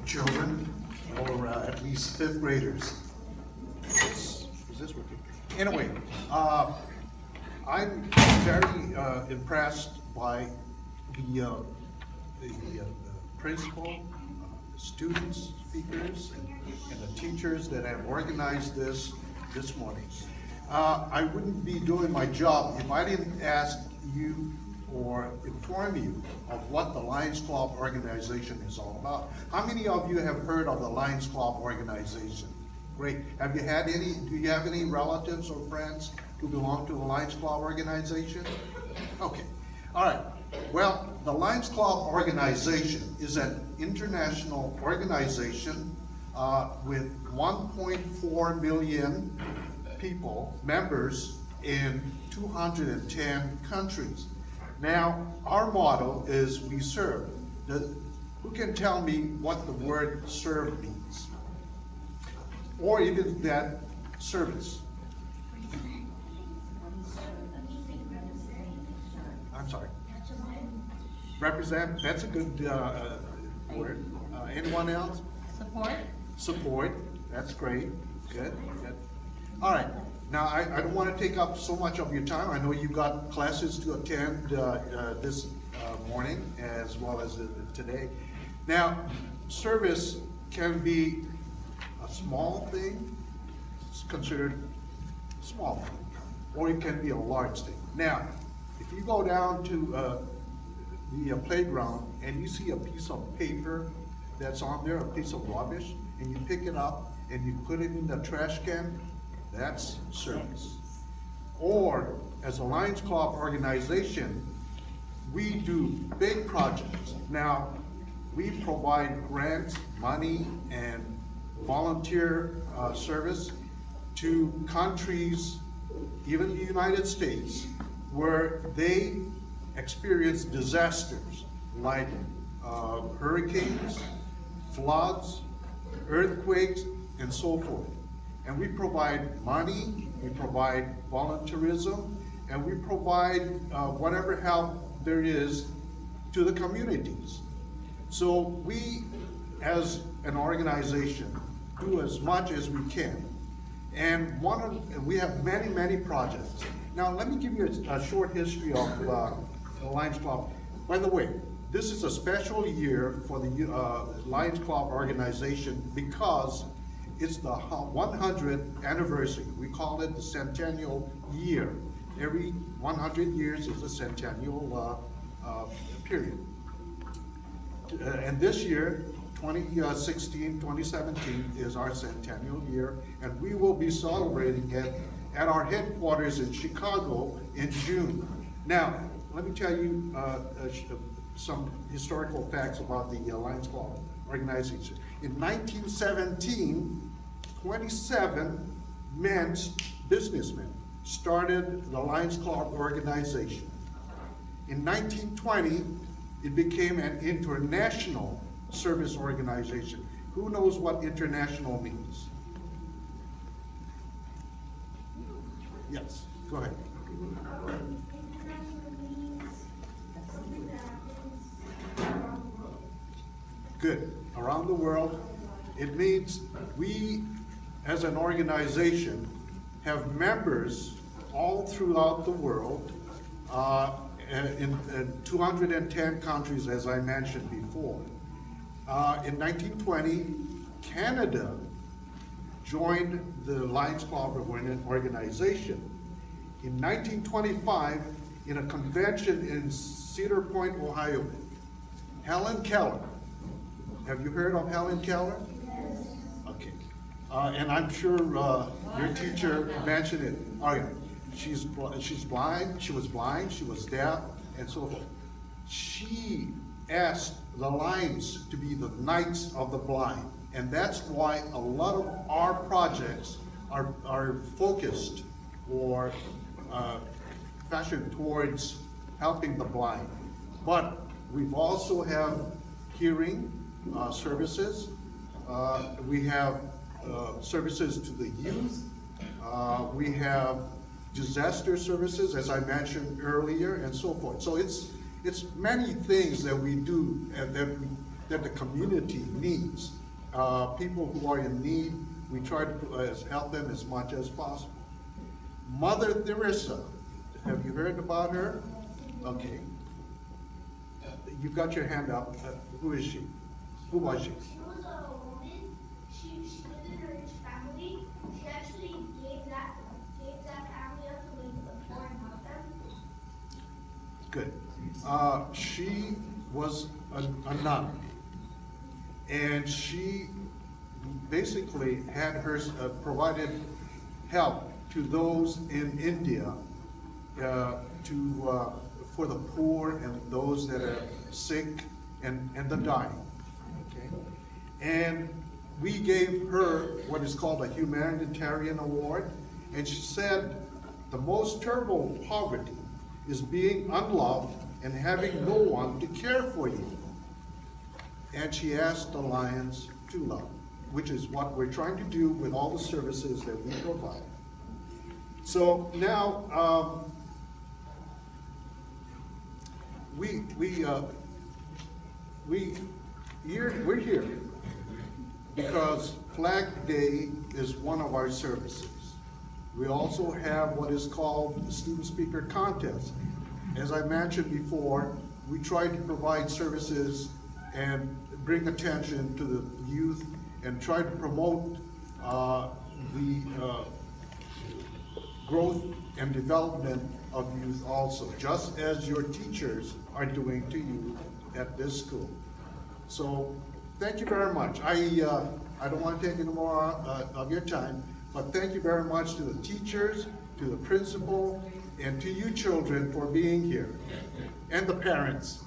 children, or at least fifth graders. Is this working? Anyway, I'm very impressed by the principal, students, speakers, and the teachers that have organized this morning. I wouldn't be doing my job if I didn't ask you or inform you of what the Lions Club organization is all about. How many of you have heard of the Lions Club organization? Great. Do you have any relatives or friends who belong to the Lions Club organization? Okay. All right. Well, the Lions Club organization is an international organization with 1.4 million people, members in 210 countries. Now, our motto is we serve. Who can tell me what the word serve means? Or even that service? I'm sorry. Represent, that's a good word. Anyone else? Support. Support, that's great. Good. All right. Now, I don't want to take up so much of your time. I know you got classes to attend this morning as well as today. Now, service can be a small thing, it's considered a small thing, or it can be a large thing. Now, if you go down to the playground and you see a piece of paper that's on there, a piece of rubbish, and you pick it up and you put it in the trash can, that's service. Or, as a Lions Club organization, we do big projects. Now, we provide grants, money, and volunteer service to countries, even the United States, where they experience disasters like hurricanes, floods, earthquakes, and so forth. And we provide money, we provide volunteerism, and we provide whatever help there is to the communities. So we, as an organization, do as much as we can. And we have many projects. Now, let me give you a short history of the Lions Club. By the way, this is a special year for the Lions Club organization because it's the 100th anniversary. We call it the centennial year. Every 100 years is a centennial period. And this year, 2017 is our centennial year, and we will be celebrating it at our headquarters in Chicago in June. Now, let me tell you some historical facts about the Lions Club organization. In 1917, 27 businessmen started the Lions Club organization. In 1920, it became an international service organization. Who knows what international means? Yes, go ahead. Good. Around the world, it means we, as an organization, have members all throughout the world in 210 countries, as I mentioned before. In 1920, Canada joined the Lions Club organization. In 1925, in a convention in Cedar Point, Ohio, Helen Keller. Have you heard of Helen Keller? Yes. Okay. And I'm sure your teacher mentioned it. Oh yeah. She's blind, she was deaf, and so forth. She asked the Lions to be the Knights of the Blind. And that's why a lot of our projects are focused or fashioned towards helping the blind. But we've also have hearing services. We have services to the youth. We have disaster services, as I mentioned earlier, and so forth. So it's many things that we do and that that the community needs. People who are in need, we try to help them as much as possible. Mother Teresa, have you heard about her? Okay. You've got your hand up. Who is she? Who was she? She was a woman. She lived in a rich family. She actually gave that family up to like the poor and help them. Good. She was a nun, and she basically had her provided help to those in India for the poor and those that are sick and the dying. Okay, and we gave her what is called a humanitarian award, and she said the most terrible poverty is being unloved and having no one to care for you. And she asked the Lions to love, which is what we're trying to do with all the services that we provide. So now we're here because Flag Day is one of our services. We also have what is called the Student Speaker Contest. As I mentioned before, we try to provide services and bring attention to the youth and try to promote the growth and development of youth also, just as your teachers are doing to you at this school. So thank you very much. I don't want to take any more of your time, but thank you very much to the teachers, to the principal, and to you children for being here, and the parents.